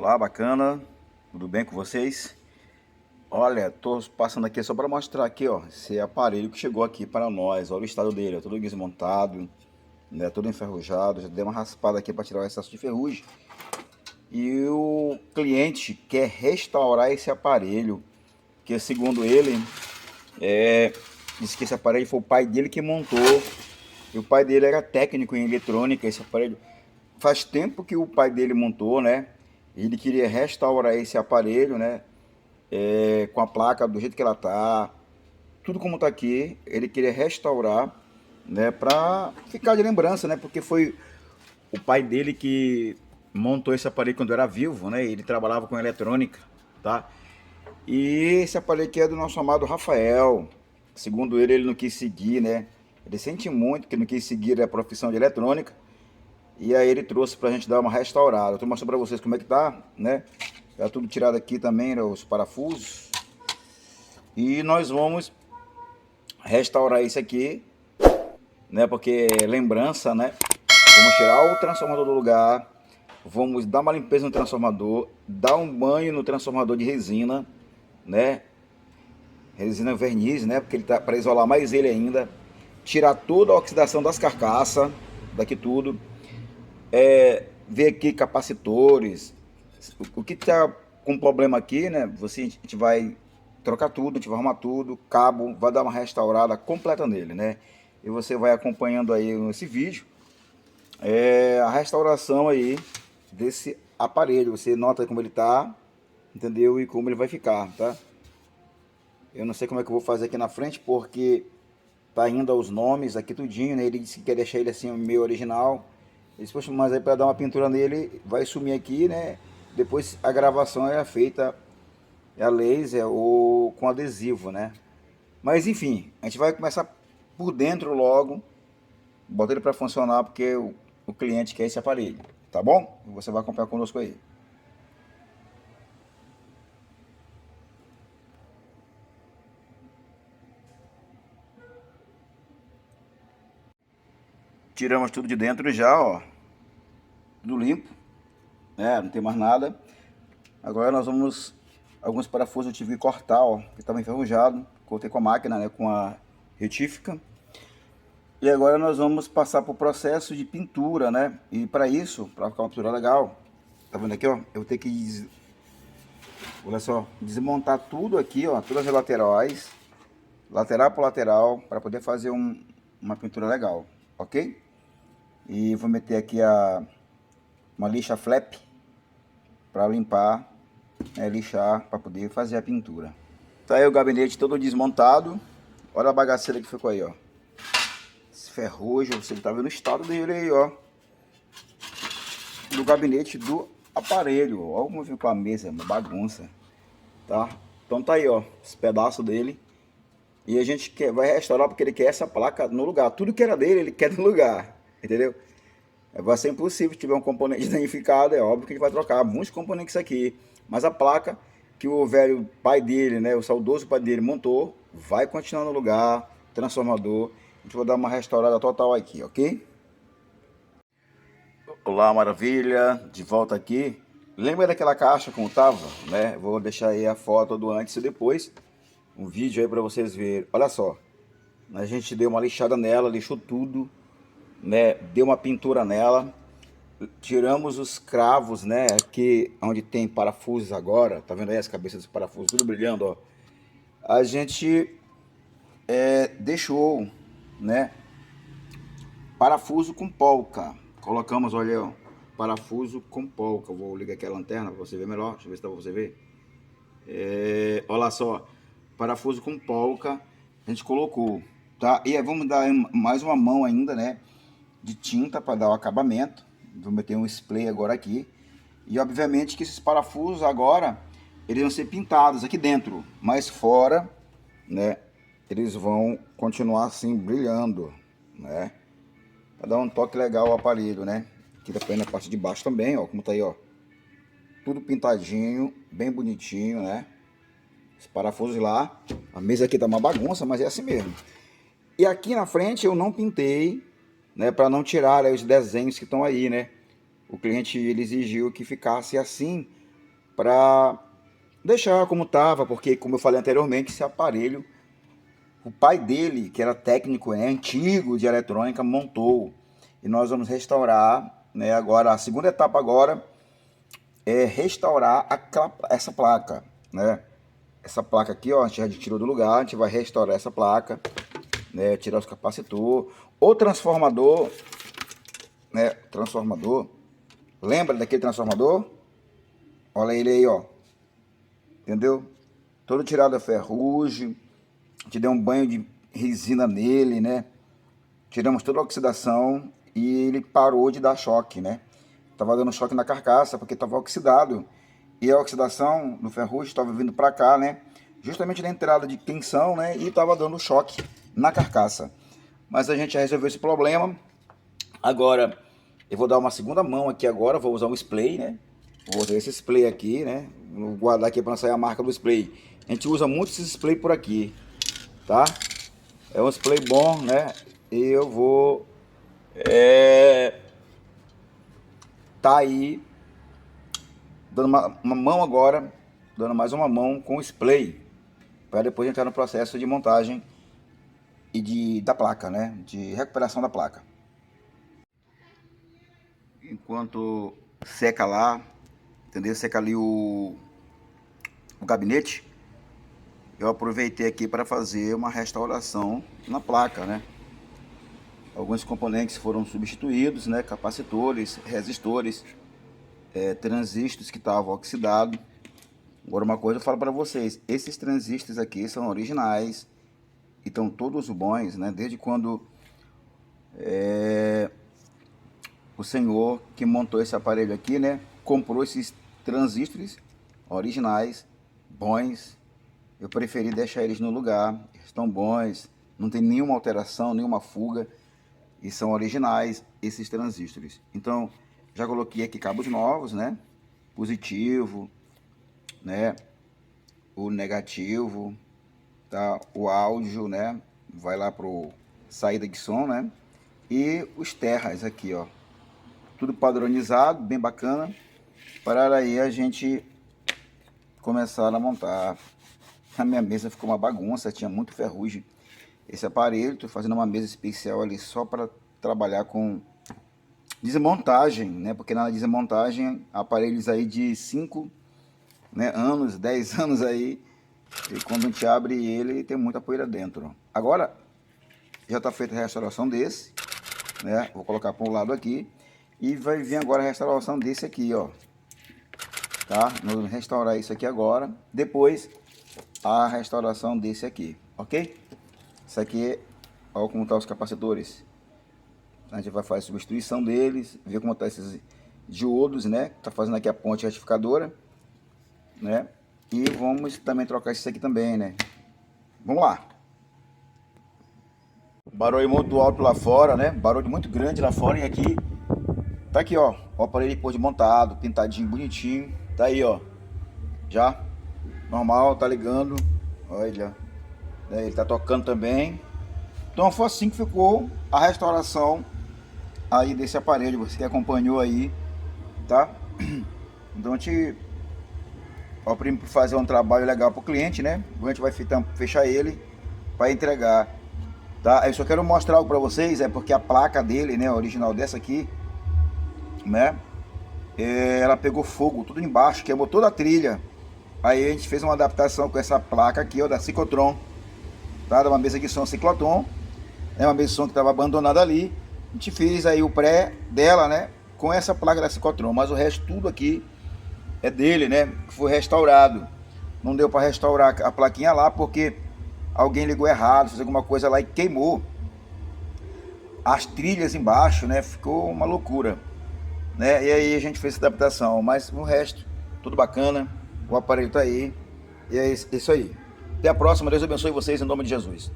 Olá, bacana, tudo bem com vocês? Olha, tô passando aqui só para mostrar aqui, ó, esse aparelho que chegou aqui para nós. Olha o estado dele, ó, todo desmontado, né, todo enferrujado. Já dei uma raspada aqui para tirar o excesso de ferrugem. E o cliente quer restaurar esse aparelho, que segundo ele, disse que esse aparelho foi o pai dele que montou. E o pai dele era técnico em eletrônica. Esse aparelho faz tempo que o pai dele montou, né? Ele queria restaurar esse aparelho, né? Com a placa do jeito que ela tá, tudo como tá aqui. Ele queria restaurar, né? Pra ficar de lembrança, né? Porque foi o pai dele que montou esse aparelho quando era vivo, né? Ele trabalhava com eletrônica, tá? E esse aparelho aqui é do nosso amado Rafael. Segundo ele, ele não quis seguir, né? Ele sente muito que não quis seguir a profissão de eletrônica. E aí ele trouxe pra gente dar uma restaurada. Eu tô mostrando pra vocês como é que tá, né? Tá tudo tirado aqui também, né, os parafusos. E nós vamos restaurar isso aqui, né? Porque é lembrança, né? Vamos tirar o transformador do lugar. Vamos dar uma limpeza no transformador. Dar um banho no transformador de resina, né? Resina verniz, né? Porque ele tá para isolar mais ele ainda. Tirar toda a oxidação das carcaças, daqui tudo. Ver aqui capacitores, o que está com problema aqui, né? A gente vai trocar tudo, a gente vai arrumar tudo, cabo, vai dar uma restaurada completa nele, né? E você vai acompanhando aí nesse vídeo a restauração aí desse aparelho. Você nota como ele tá, entendeu? E como ele vai ficar, tá? Eu não sei como é que eu vou fazer aqui na frente, porque tá ainda os nomes aqui tudinho, né? Ele disse que quer deixar ele assim meio original. Ele disse, mas aí para dar uma pintura nele vai sumir aqui, né? Depois a gravação é feita a laser ou com adesivo, né? Mas enfim, a gente vai começar por dentro logo, botar ele para funcionar porque o cliente quer esse aparelho, tá bom? Você vai acompanhar conosco aí. Tiramos tudo de dentro já, ó, tudo limpo, né? Não tem mais nada. Agora nós vamos, alguns parafusos eu tive que cortar, ó, que estava enferrujado, cortei com a máquina, né, com a retífica. E agora nós vamos passar para o processo de pintura, né? E para isso, para ficar uma pintura legal, tá vendo aqui, ó? Eu vou ter que, olha só, desmontar tudo aqui, ó, todas as laterais, lateral por lateral, para poder fazer uma pintura legal, ok? E vou meter aqui uma lixa flap para limpar, né, lixar, para poder fazer a pintura. Tá aí o gabinete todo desmontado. Olha a bagaceira que ficou aí, ó. Esse ferrugem, você tá vendo o estado dele aí, ó. Do gabinete do aparelho. Olha como ficou a mesa, uma bagunça, tá? Então tá aí, ó, esse pedaço dele. E a gente vai restaurar porque ele quer essa placa no lugar. Tudo que era dele, ele quer no lugar, entendeu? Vai ser impossível se tiver um componente danificado, é óbvio que a gente vai trocar muitos componentes aqui. Mas a placa que o velho pai dele, né, o saudoso pai dele montou, vai continuar no lugar, transformador. A gente vai dar uma restaurada total aqui, ok? Olá, maravilha, de volta aqui. Lembra daquela caixa como tava, né? Vou deixar aí a foto do antes e depois, um vídeo aí para vocês verem. Olha só, a gente deu uma lixada nela, lixou tudo, né? Deu uma pintura nela, tiramos os cravos, né? Aqui onde tem parafusos agora, tá vendo aí as cabeças dos parafusos tudo brilhando, ó. A gente deixou, né? Parafuso com polca. Colocamos, olha, ó, parafuso com polca. Vou ligar aqui a lanterna para você ver melhor. Deixa eu ver se dá para você ver. Olha só, parafuso com polca a gente colocou, tá? E aí vamos dar mais uma mão ainda, né? De tinta para dar o acabamento. Vou meter um spray agora aqui. E obviamente que esses parafusos agora eles vão ser pintados aqui dentro, mas fora, né? Eles vão continuar assim brilhando, né? Para dar um toque legal ao aparelho, né? Aqui também na parte de baixo também, ó, como tá aí, ó. Tudo pintadinho, bem bonitinho, né? Os parafusos lá. A mesa aqui tá uma bagunça, mas é assim mesmo. E aqui na frente eu não pintei, né? Para não tirar, né, os desenhos que estão aí, né? O cliente ele exigiu que ficasse assim, para deixar como estava, porque, como eu falei anteriormente, esse aparelho, o pai dele, que era técnico, antigo de eletrônica, montou. E nós vamos restaurar, né? Agora, a segunda etapa agora é restaurar essa placa, né? Essa placa aqui, ó, a gente já tirou do lugar, a gente vai restaurar essa placa, né? Tirar os capacitor, o transformador, né? Transformador, lembra daquele transformador? Olha ele aí, ó, entendeu? Todo tirado a ferrugem, a gente deu um banho de resina nele, né? Tiramos toda a oxidação e ele parou de dar choque, né? Tava dando choque na carcaça porque estava oxidado. E a oxidação do ferrugem estava vindo para cá, né? Justamente na entrada de tensão, né? E estava dando choque na carcaça. Mas a gente já resolveu esse problema. Agora, eu vou dar uma segunda mão aqui agora. Vou usar um spray, né? Vou usar esse spray aqui, né? Vou guardar aqui para não sair a marca do spray. A gente usa muito esse spray por aqui, tá? É um spray bom, né? E eu vou... tá aí dando uma mão agora, dando mais uma mão com o spray, para depois entrar no processo de montagem e da placa, né? De recuperação da placa. Enquanto seca lá, entendeu? Seca ali o gabinete, eu aproveitei aqui para fazer uma restauração na placa, né? Alguns componentes foram substituídos, né? Capacitores, resistores, transistores que estavam oxidados. Agora uma coisa eu falo para vocês, esses transistores aqui são originais e estão todos bons, né? Desde quando o senhor que montou esse aparelho aqui, né, comprou esses transistores originais, bons, eu preferi deixar eles no lugar, estão bons, não tem nenhuma alteração, nenhuma fuga, e são originais esses transistores. Então, já coloquei aqui cabos novos, né, positivo, né, o negativo, tá, o áudio, né, vai lá pro saída de som, né, e os terras aqui, ó, tudo padronizado, bem bacana, para aí a gente começar a montar. A minha mesa ficou uma bagunça, tinha muito ferrugem esse aparelho. Estou fazendo uma mesa especial ali só para trabalhar com desmontagem, né? Porque na desmontagem, aparelhos aí de 5, né, anos, 10 anos aí, e quando a gente abre ele, tem muita poeira dentro. Agora, já está feita a restauração desse, né? Vou colocar para um lado aqui. E vai vir agora a restauração desse aqui, ó. Tá? Nós vamos restaurar isso aqui agora. Depois, a restauração desse aqui, ok? Isso aqui, olha como estão os capacitores. A gente vai fazer a substituição deles, ver como estão esses diodos, né? Tá fazendo aqui a ponte retificadora, né? E vamos também trocar isso aqui também, né? Vamos lá. Barulho muito alto lá fora, né? Barulho muito grande lá fora. E aqui, tá aqui, ó. O aparelho depois de montado, pintadinho, bonitinho. Tá aí, ó. Já. Normal, tá ligando. Olha. Ele tá tocando também. Então foi assim que ficou a restauração aí desse aparelho. Você que acompanhou aí, tá? Então a gente vai fazer um trabalho legal pro cliente, né? A gente vai fechar ele para entregar, tá? Eu só quero mostrar algo para vocês, porque a placa dele, né, original dessa aqui, né, ela pegou fogo tudo embaixo, queimou toda a trilha. Aí a gente fez uma adaptação com essa placa aqui, ó, da Ciclotron, tá? Da uma mesa de som Ciclotron, é uma mesa de som que estava abandonada ali. A gente fez aí o pré dela, né, com essa placa da Ciclotron, mas o resto tudo aqui é dele, né, que foi restaurado. Não deu para restaurar a plaquinha lá porque alguém ligou errado, fez alguma coisa lá e queimou as trilhas embaixo, né? Ficou uma loucura, né? E aí a gente fez essa adaptação, mas o resto tudo bacana, o aparelho tá aí, e é isso aí. Até a próxima, Deus abençoe vocês em nome de Jesus.